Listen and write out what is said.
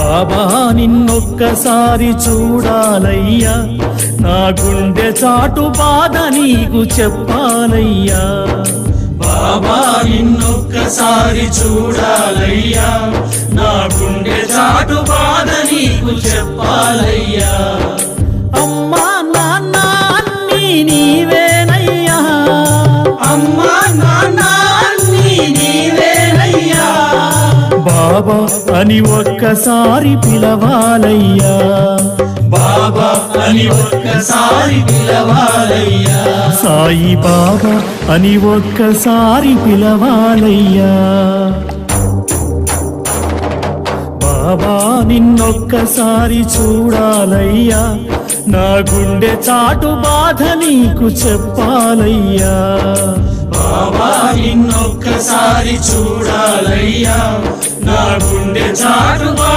బాబా నిన్నొక్కసారి చూడాలయ్యా, నా గుండె చాటు బాధ నీకు చెప్పాలయ్యా. బాబా నిన్నొక్కసారి చూడాలయ్యా, నా గుండె చాటు బాధ నీకు చెప్పాలయ్యా. అమ్మా నాన్న అన్నీ నీవేనయ్యా, అమ్మా నాన్న అన్నీ నీవేనయ్యా. బాబా అని ఒక్కసారి పిలవాలయ్యా, బాబా అని ఒక్కసారి పిలవాలయ్యా. సాయి బాబా అని ఒక్కసారి పిలవాలయ్యా. బాబా నిన్నొక్కసారి చూడాలయ్యా, నా గుండె చాటు బాధ నీకు చెప్పాలయ్యా. బాబా నిన్నొక్కసారి చూడాలయ్యా, నా గుండె చాటు